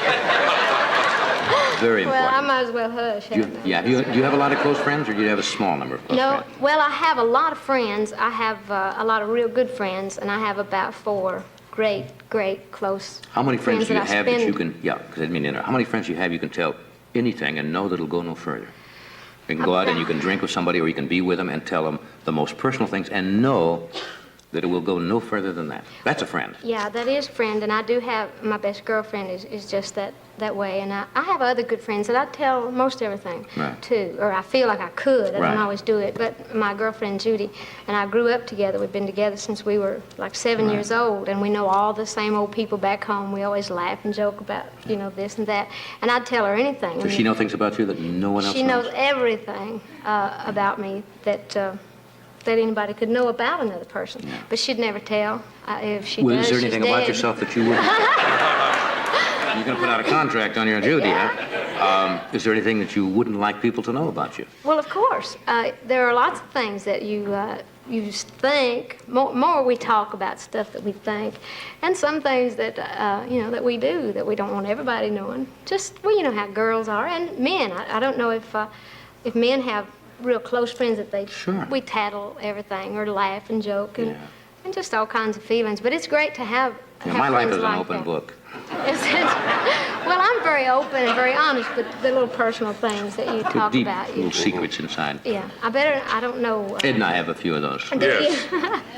Very Well, I important. might as well hush. Do you have a lot of close friends, or do you have a small number of close No, friends? well, I have a lot of friends. I have a lot of real good friends, and I have about 4 great close How many friends do you that I have that you spend- can, because I didn't mean to interrupt. How many friends do you have you can tell anything and know that it'll go no further? You can go out and you can drink with somebody, or you can be with them and tell them the most personal things and know that it will go no further than that. That's a friend. Yeah, that is friend, and I do have, my best girlfriend is just that way, and I have other good friends that I tell most everything Right. to, or I feel like I could. I Right. don't always do it, but my girlfriend Judy and I grew up together. We've been together since we were like 7 years old, and we know all the same old people back home. We always laugh and joke about, this and that, and I'd tell her anything. Does she know things about you that no one else She knows everything about me that anybody could know about another person. Yeah. But she'd never tell. If she Well, does, is there she's anything about dead. yourself that you would... You're going to put out a contract on your Judy, huh? Is there anything that you wouldn't like people to know about you? Well, of course. There are lots of things that you think, more we talk about stuff that we think, and some things that, that we do that we don't want everybody knowing. Just, well, you know how girls are, and men. I don't know if men have real close friends that we tattle everything or laugh and joke and just all kinds of feelings. But it's great to have My life friends is an like open that. book. Well, I'm very open and very honest, but the little personal things that you talk Deep about. little secrets inside. Yeah, I don't know. Ed and I have a few of those. Yes.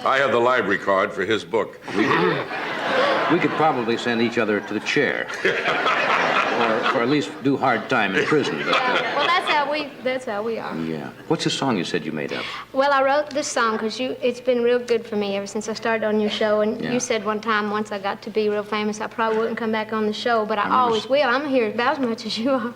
I have the library card for his book. We could probably send each other to the chair. or at least do hard time in prison. But, Well, that's how we are. yeah. What's the song you said you made up? Well, I wrote this song because it's been real good for me ever since I started on your show. And Yeah. you said one time, once I got to be real famous, I probably wouldn't come back on the show, but I always will. I'm here about as much as you are.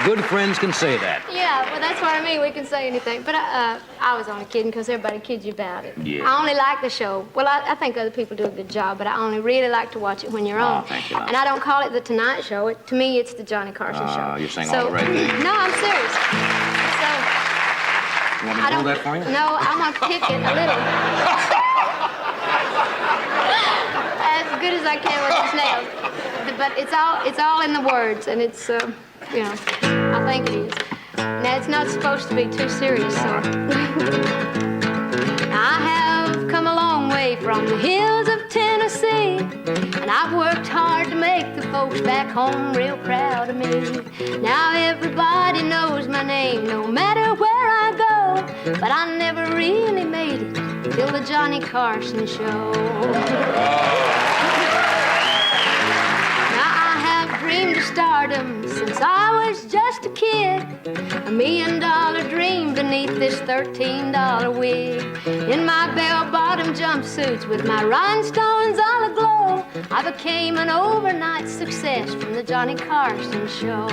Good friends can say that. Yeah, well, that's what I mean. We can say anything. But I was only kidding because everybody kids you about it. Yeah. I only like the show. Well, I think other people do a good job, but I only really like to watch it when you're on. Thank you. And I don't call it the Tonight Show. To me, it's the Johnny Carson Show. You're saying all the right things. No, I'm serious. So, You want me to hold that for you? no, I'm going to pick it a little. As good as I can with these nails. But it's all in the words, and it's, I think it is. Now, it's not supposed to be too serious, so. I have come a long way from the hills of Tennessee, and I've worked hard to make the folks back home real proud of me. Now everybody knows my name, no matter where I go, but I never really made it till the Johnny Carson Show. Dreamed of stardom since I was just a kid. $1 million dream beneath this $13 wig. In my bell-bottom jumpsuits with my rhinestones all aglow, I became an overnight success from the Johnny Carson Show.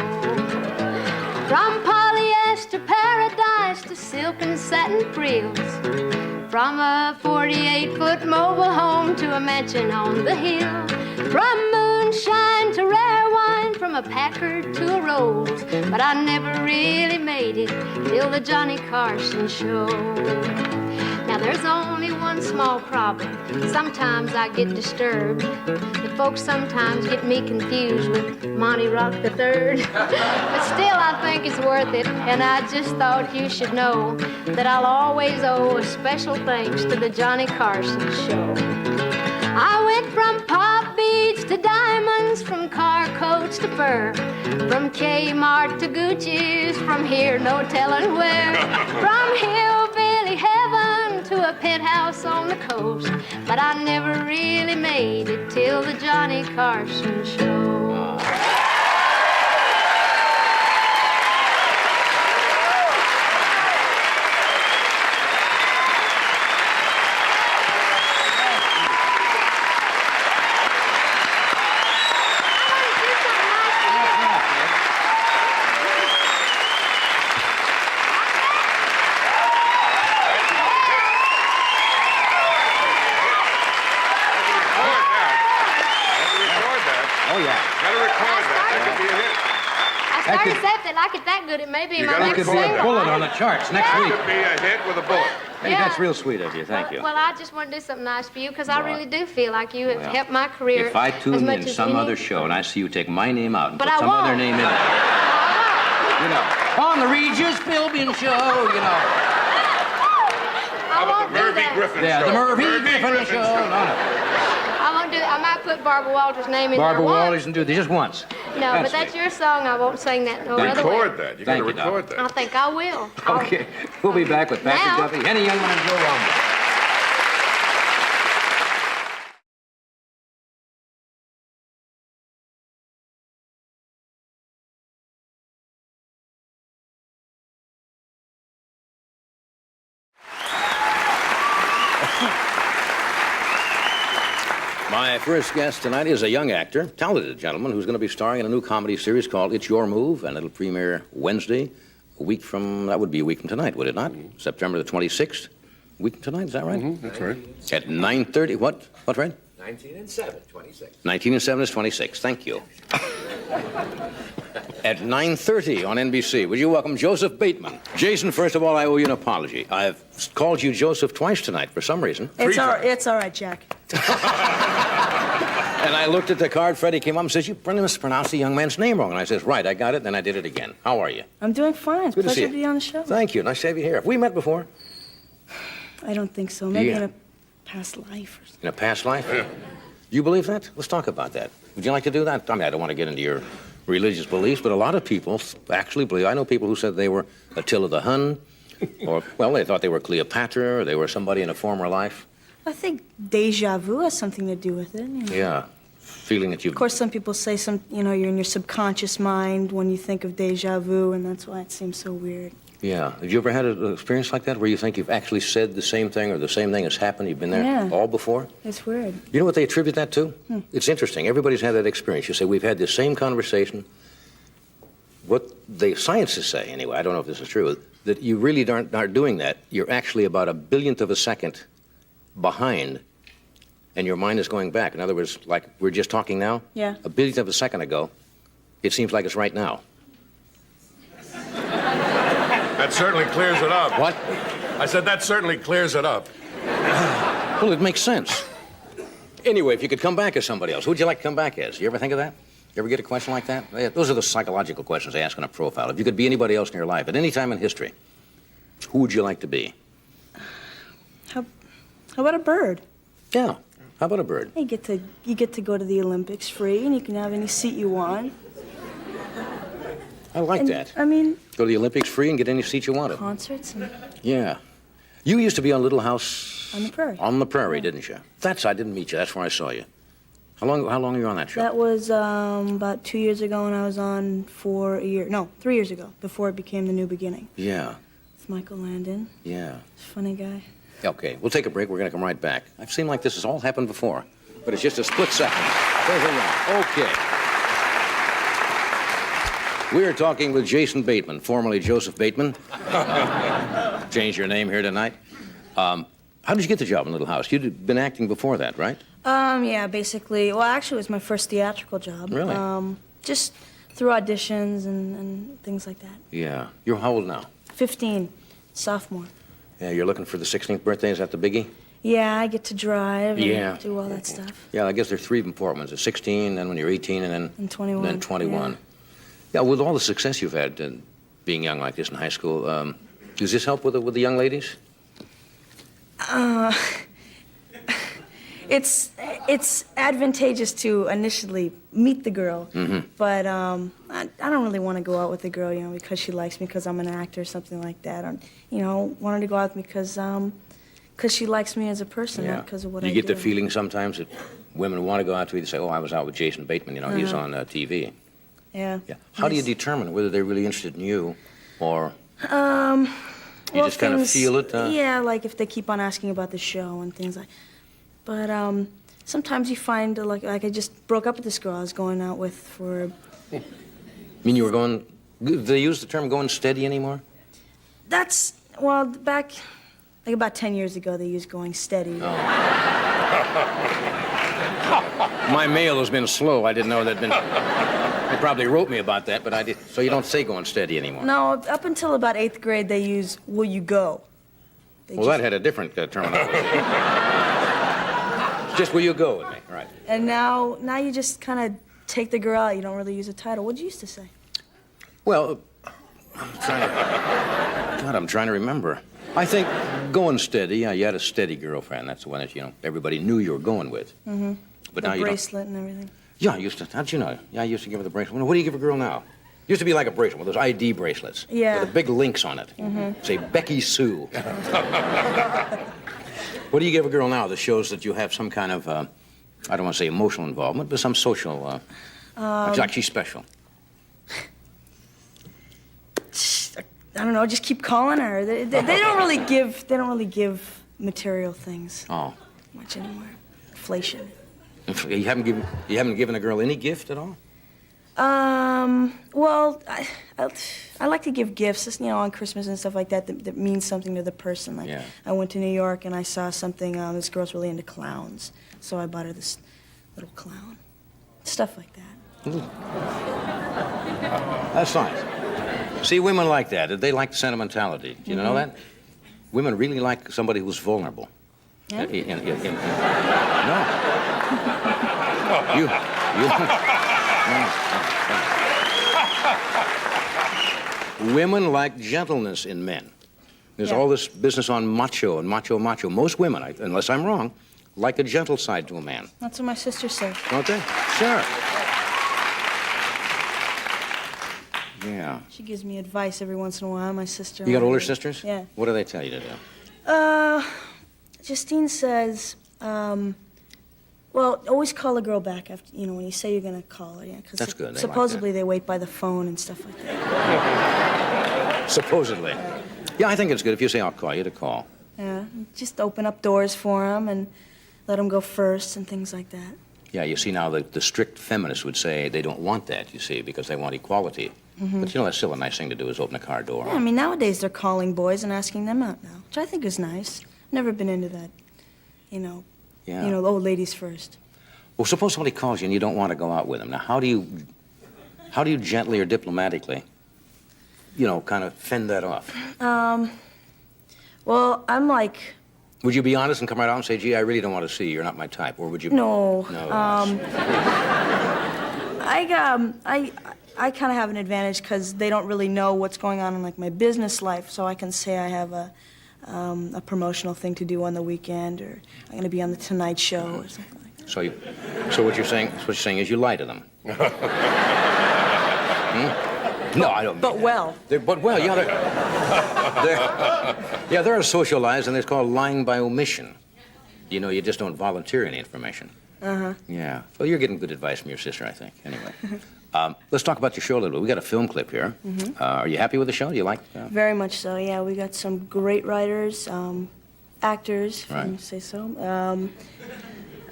From polyester paradise to silk and satin frills, from a 48-foot mobile home to a mansion on the hill, from moonshine to rare wine, from a Packard to a Rolls, but I never really made it till the Johnny Carson Show. Now there's only one small problem. Sometimes I get disturbed. The folks sometimes get me confused with Monty Rock III. But still I think it's worth it, and I just thought you should know that I'll always owe a special thanks to the Johnny Carson Show. I went from pop beads to diamonds, from car coats to fur, from Kmart to Gucci's, from here no telling where, from hillbilly heaven to a penthouse on the coast, but I never really made it till the Johnny Carson Show. Like it that good, it may be my next single. Bullet on the charts next week. Could be a hit with a bullet. Hey, that's real sweet of you. Thank you. Well, I just want to do something nice for you because I really do feel like you have helped my career. If I as tune much in as some any- other show and I see you take my name out and But put I some other won't. name in it, you know. On the Regis Philbin Show, you know. I won't do Murphy that. Griffin Yeah, show. the Murphy Griffin Show. No. I won't do it. I might put Barbara Walters' name in Barbara there Walters once. and do this just once. No, but that's your song. I won't sing that no other way. Record that. You gotta Thank you, Doc. record that. I think I will. I'll- Okay, we'll be back with Patrick Now. Duffy, Henny Youngman, and Joe Romero. My first guest tonight is a young actor, talented gentleman who's going to be starring in a new comedy series called It's Your Move, and it'll premiere Wednesday, that would be a week from tonight, would it not? September the 26th? A week from tonight, is that right? That's right. At 9:30, what, Fred? 19 and 7, 26. 19 and 7 is 26. Thank you. At 9:30 on NBC, would you welcome Joseph Bateman? Jason, first of all, I owe you an apology. I've called you Joseph twice tonight for some reason. It's all right, Jack. And I looked at the card. Freddie came up and says, you mispronounced the young man's name wrong. And I says, right, I got it. Then I did it again. How are you? I'm doing fine. It's a Good to see pleasure to you. be on the show. Thank you. Nice to have you here. Have we met before? I don't think so. Maybe Yeah. in a past life or something. In a past life? Yeah. You believe that? Let's talk about that. Would you like to do that? I mean, I don't want to get into your religious beliefs, but a lot of people actually believe. I know people who said they were Attila the Hun, or, well, they thought they were Cleopatra, or they were somebody in a former life. I think deja vu has something to do with it. You know. Yeah. Feeling that you've... Of course, some people say you're in your subconscious mind when you think of deja vu, and that's why it seems so weird. Yeah. Have you ever had an experience like that where you think you've actually said the same thing or the same thing has happened? You've been there all before? It's weird. You know what they attribute that to? It's interesting. Everybody's had that experience. You say, we've had this same conversation. What the scientists say, anyway, I don't know if this is true, that you really aren't doing that. You're actually about a billionth of a second behind, and your mind is going back. In other words, like we're just talking now, Yeah. a billionth of a second ago, it seems like it's right now. That certainly clears it up. What? I said that certainly clears it up. Well, it makes sense. Anyway, if you could come back as somebody else, who would you like to come back as? You ever think of that? You ever get a question like that? Those are the psychological questions they ask in a profile. If you could be anybody else in your life at any time in history, who would you like to be? How about a bird? Yeah. How about a bird? You get to go to the Olympics free, and you can have any seat you want. I like that. I mean, Go to the Olympics free and get any seat you wanted. concerts and Yeah. You used to be on Little House... on the prairie. On the prairie, didn't you? I didn't meet you. That's where I saw you. How long were you on that show? That was about 2 years ago, and I was on for a year. No, 3 years ago, before it became The New Beginning. Yeah. It's Michael Landon. Yeah. He's a funny guy. Okay, we'll take a break. We're going to come right back. I've seen like this has all happened before, but it's just a split second. There's a one. Okay. We're talking with Jason Bateman, formerly Joseph Bateman. Changed your name here tonight. How did you get the job in Little House? You'd been acting before that, right? Yeah, basically. Well, actually, it was my first theatrical job. Really? Just through auditions and things like that. Yeah. You're how old now? 15, sophomore. Yeah, you're looking for the 16th birthday. Is that the biggie? Yeah, I get to drive and do all that stuff. Yeah, I guess there are 3 important ones. At 16, then when you're 18, and then... And 21. Then 21. Yeah, with all the success you've had being young like this in high school, does this help with the young ladies? It's advantageous to initially meet the girl, but I don't really want to go out with the girl, because she likes me, because I'm an actor or something like that. Or, wanted to go out with me because she likes me as a person, not because of what I do. You get the feeling sometimes that women want to go out to you. They say, "Oh, I was out with Jason Bateman. He's on TV." Yeah. Yeah. How do you determine whether they're really interested in you, or you well, just kind of feel it? Yeah, like if they keep on asking about the show and things like. But sometimes you find like I just broke up with this girl I was going out with for. I mean, you were going. Do they use the term "going steady" anymore? That's back like about 10 years ago they used "going steady." Oh. My mail has been slow. I didn't know that'd been. They probably wrote me about that, but I did. So you don't say "going steady" anymore? No, up until about 8th grade they use "will you go." That had a different terminology. Just "will you go" with me, right? And now you just kind of take the girl out. You don't really use a title. What did you used to say? Well, I'm trying to remember. I think going steady. Yeah, you had a steady girlfriend. That's the one that everybody knew you were going with. Mm-hmm. But the now bracelet and everything. Yeah, I used to. How'd you know? Yeah, I used to give her the bracelet. What do you give a girl now? Used to be like a bracelet with those ID bracelets. Yeah. With the big links on it. Mm-hmm. Say Becky Sue. What do you give a girl now that shows that you have some kind of, I don't want to say emotional involvement, but some social, like she's special? I don't know. Just keep calling her. They don't really give material things. Oh. Much anymore. Inflation. You haven't given a girl any gift at all? Well, I like to give gifts, you know, on Christmas and stuff like that that means something to the person. Like, Yeah. I went to New York and I saw something, this girl's really into clowns, so I bought her this little clown. Stuff like that. That's nice. See, women like that. They like sentimentality. Do you know that? Women really like somebody who's vulnerable. Yeah? No. You. Women like gentleness in men. There's all this business on macho and macho. Most women, unless I'm wrong, like a gentle side to a man. That's what my sister said. Don't they? Sure. Yeah. She gives me advice every once in a while, my sister. You got older sisters? Yeah. What do they tell you to do? Justine says, well, always call a girl back after, you know, when you say you're going to call her. Yeah, because That's good. They supposedly like they wait by the phone and stuff like that. Supposedly. Yeah, I think it's good if you say, I'll call you, to call. Yeah, just open up doors for them and let them go first and things like that. Yeah, you see, now the strict feminists would say they don't want that, you see, because they want equality. But you know, that's still a nice thing to do, is open a car door. Yeah, I mean, nowadays they're calling boys and asking them out now, which I think is nice. Never been into that, you know, Yeah. you know, old ladies first. Well, suppose somebody calls you and you don't want to go out with them. Now, how do you gently or diplomatically, you know, kind of fend that off? Well, I'm like, Would you be honest and come right out and say, gee, I really don't want to see you, you're not my type? Or would you... no. No. I kind of have an advantage because they don't really know what's going on in, like, my business life, so I can say I have a promotional thing to do on the weekend, or I'm going to be on the Tonight Show or something like that. So what you're saying is you lie to them. No, I don't. But well. Yeah, they're socialized, and it's called lying by omission. You know, you just don't volunteer any information. Uh-huh. Yeah. Well, you're getting good advice from your sister, I think. Anyway, let's talk about your show a little bit. We got a film clip here. Are you happy with the show? Do you like? Very much so. Yeah, we got some great writers, actors, if Right. you say so.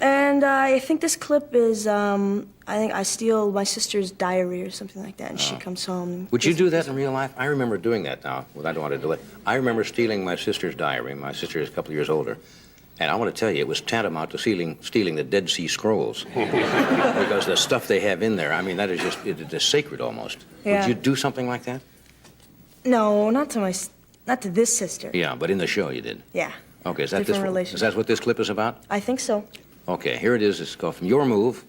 And I think this clip is, I think I steal my sister's diary or something like that, and she comes home. And Would you do that in real life? I remember doing that now. Well, I don't want to do it. I remember stealing my sister's diary. My sister is a couple of years older. And I want to tell you, it was tantamount to stealing the Dead Sea Scrolls. Because the stuff they have in there, I mean, that is just, it is sacred almost. Yeah. Would you do something like that? No, not to this sister. Yeah, but in the show you did. Yeah. Okay, is that Different this? relationship. Is that what this clip is about? I think so. Okay, here it is. It's called From Your Move.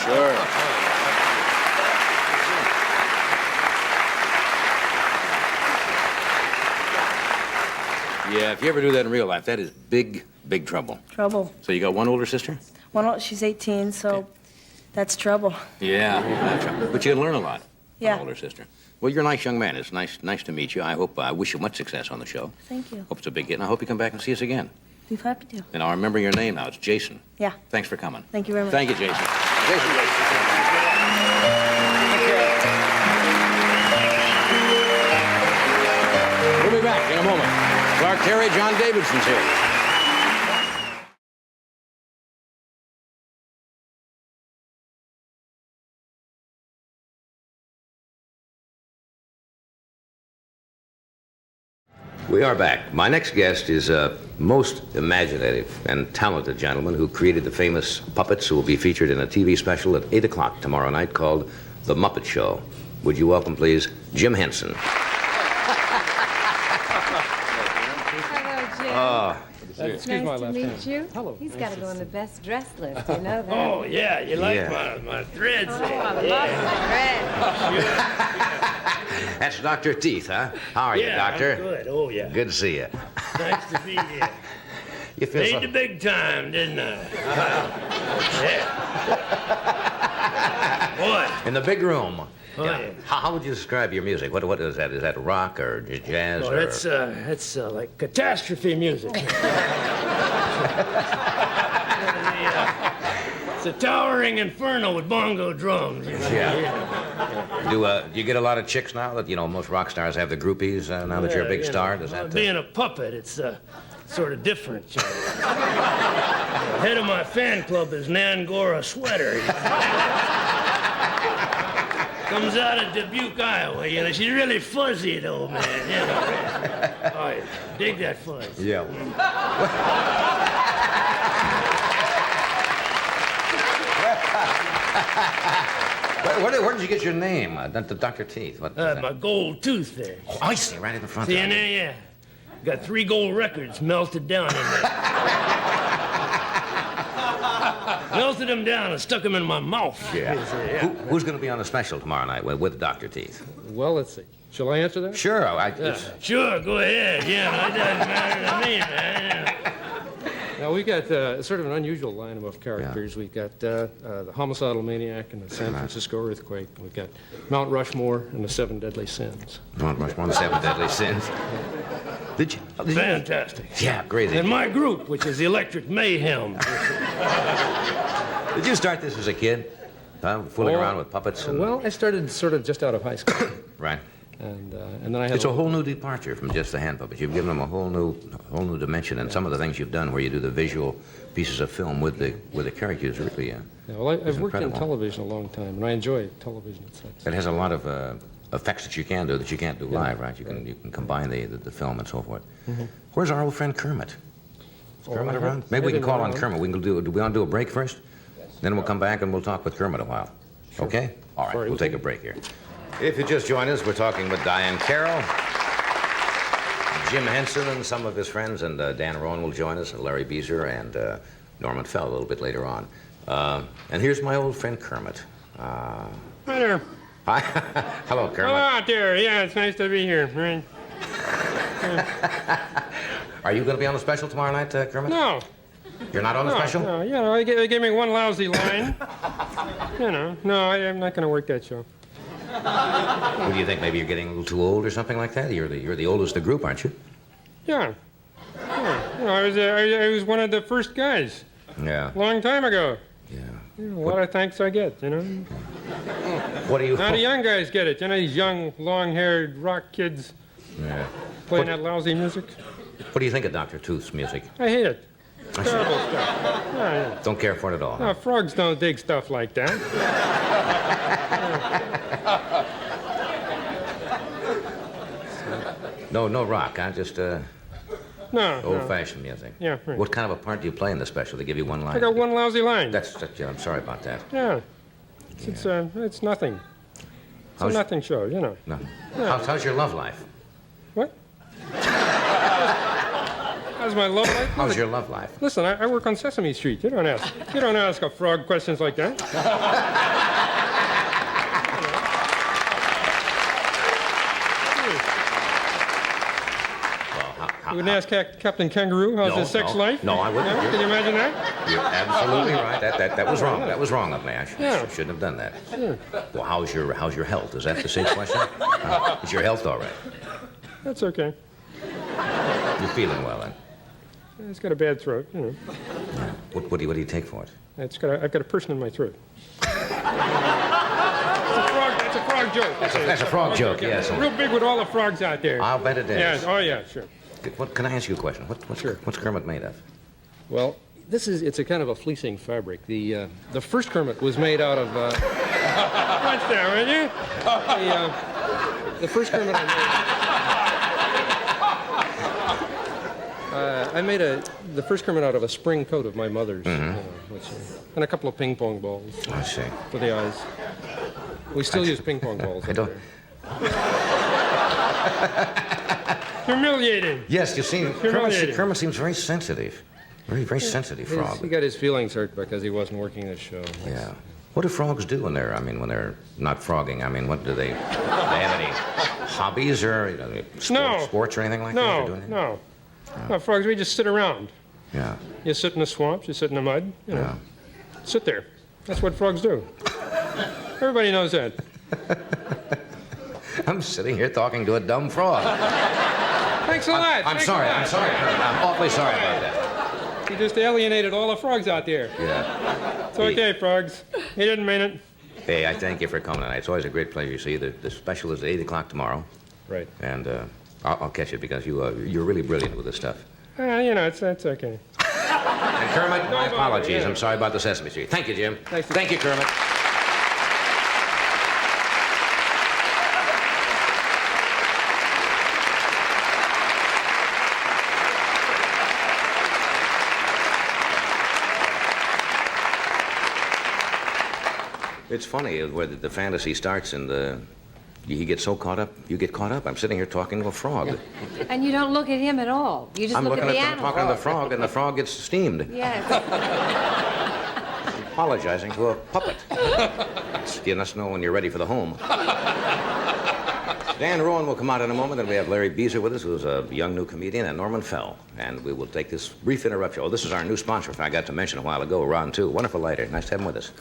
Sure. Yeah, if you ever do that in real life, that is big, big trouble. Trouble. So you got one older sister? She's 18, so that's trouble. Yeah, but you learn a lot. Yeah. An older sister. Well, you're a nice young man. It's nice to meet you. I wish you much success on the show. Thank you. Hope it's a big hit, and I hope you come back and see us again. Be happy to. And I'll remember your name now. It's Jason. Yeah. Thanks for coming. Thank you very much. Thank you, Jason. We'll be back in a moment. Clark Terry, John Davidson's here. We are back. My next guest is a most imaginative and talented gentleman who created the famous puppets who will be featured in a TV special at 8 o'clock tomorrow night called The Muppet Show. Would you welcome, please, Jim Henson. Hello, Jim. It's nice to meet you. Hello. He's got to go on the best dress list, you know that? Oh, yeah, you like Yeah. my threads. Oh, I love the dress. That's Dr. Teeth, huh? How are you, Yeah, Doctor? I'm good. Oh, yeah. Good to see you. Nice to be here. You feel Made so... the big time, didn't I? Yeah. Boy. In the big room. Oh, yeah. How would you describe your music? What is that? Is that rock or jazz? Oh, or... that's like catastrophe music. It's a towering inferno with bongo drums. You know? Yeah. Do you get a lot of chicks now? That, you know, most rock stars have the groupies now that you're a big you star. know, Does that? being a puppet, it's sort of different. You know. The head of my fan club is Nangora Sweater. Comes out of Dubuque, Iowa. You know, she's really fuzzy, though, man. You know. Oh, yeah. Dig that fuzz. Yeah. Where did you get your name, Dr. Teeth? What is that? My gold tooth there. Oh, I see, right in the front See there. in there, yeah. Got 3 gold records melted down in there. Melted them down and stuck them in my mouth. Yeah. Yeah. Who's going to be on the special tomorrow night with Dr. Teeth? Well, let's see. Shall I answer that? Sure. Sure, go ahead. Yeah, it doesn't matter to me, man. Now, we've got sort of an unusual lineup of characters. We've got the homicidal maniac and the San Francisco earthquake. We've got Mount Rushmore and the 7 deadly sins. Mount Rushmore and the 7 deadly sins. Did you? Fantastic. Yeah, great. And my group, which is the Electric Mayhem. Did you start this as a kid? Fooling around with puppets? Well, I started sort of just out of high school. Right. And then I had It's a whole new departure from just the hand puppets. You've given them a whole new dimension, and some of the things you've done where you do the visual pieces of film with the characters really. Yeah, well, I've worked in incredible. television a long time, and I enjoy television. It has a lot of effects that you can do that you can't do live, right? You can combine the film and so forth. Mm-hmm. Where's our old friend Kermit? Is Kermit around? Maybe we I can didn't call know on him. Kermit. Do we want to do a break first? Then we'll come back and we'll talk with Kermit a while. Sure. Okay? All right, Sorry, we'll take a break here. If you just joined us, we're talking with Diane Carroll, Jim Henson and some of his friends, and Dan Rowan will join us, and Larry Beezer, and Norman Fell a little bit later on. And here's my old friend Kermit. Hi there. Hi. Hello, Kermit. Hello out there. Yeah, it's nice to be here. Right. Are you going to be on the special tomorrow night, Kermit? No. You're not on the special? No, you know, they gave me one lousy line. You know, no, I'm not going to work that show. What do you think? Maybe you're getting a little too old or something like that? You're the oldest of the group, aren't you? Yeah. You know, I was one of the first guys. Yeah. Long time ago. Yeah. You know, a lot of thanks I get, you know. What do you... Now the young guys get it. You know, these young, long-haired rock kids Yeah. playing that lousy music. What do you think of Dr. Tooth's music? I hate it. Terrible stuff. Yeah. Don't care for it at all. No, frogs don't dig stuff like that. No rock, huh? Just No. old-fashioned music. Yeah, right. What kind of a part do you play in the special? They give you one line. I got one lousy line. Yeah, I'm sorry about that. Yeah. It's nothing. It's a How's- nothing show, you know. No. How's your love life? What? How's my love life? How's your love life? Listen, I work on Sesame Street. You don't ask a frog questions like that. You wouldn't ask Captain Kangaroo how's his sex life? No, I wouldn't. Can you imagine that? You're absolutely right. That was wrong. That was wrong of me. I Yeah. shouldn't have done that. Sure. Well, how's your health? Is that the safe question? Is your health all right? That's okay. You're feeling well then? It's got a bad throat, you know. What do you take for it? I've got a person in my throat. That's a frog joke. That's a frog joke, yes. Real big with all the frogs out there. I'll bet it is. Yeah. Oh yeah, sure. Can I ask you a question? What's Kermit made of? Well, it's a kind of a fleecing fabric. The first Kermit was made out of. Watch that, will you? The first Kermit I made the first Kermit out of a spring coat of my mother's, and a couple of ping pong balls. I see. For the eyes. We still use ping pong balls. I don't. Humiliating. Yes, you see, Humiliating. Kermit seems very sensitive. Very sensitive frog. He got his feelings hurt because he wasn't working the show. Yeah. What do frogs do when they're not frogging? I mean, what do they have any hobbies or sports or anything like that? No. No, frogs, we just sit around. Yeah. You sit in the swamps, you sit in the mud, you know. Yeah. Sit there. That's what frogs do. Everybody knows that. I'm sitting here talking to a dumb frog. Thanks a lot. I'm sorry. I'm awfully sorry about that. You just alienated all the frogs out there. Yeah. It's okay, frogs. He didn't mean it. Hey, I thank you for coming tonight. It's always a great pleasure. You see, the special is at 8 o'clock tomorrow. Right. And I'll catch it because you're really brilliant with this stuff. You know, it's okay. And Kermit, my apologies. I'm sorry about the Sesame Street. Thank you, Jim. Thank you, Kermit. It's funny where the fantasy starts and he gets so caught up, you get caught up. I'm sitting here talking to a frog. And you don't look at him at all. You just I'm look looking at the at animal. talking to the frog, and the frog gets steamed. Yes. Apologizing to a puppet. You must know when you're ready for the home. Dan Rowan will come out in a moment, and we have Larry Beezer with us, who's a young new comedian, and Norman Fell. And we will take this brief interruption. Oh, this is our new sponsor, I forgot to mention a while ago, Ron, too. Wonderful lighter. Nice to have him with us.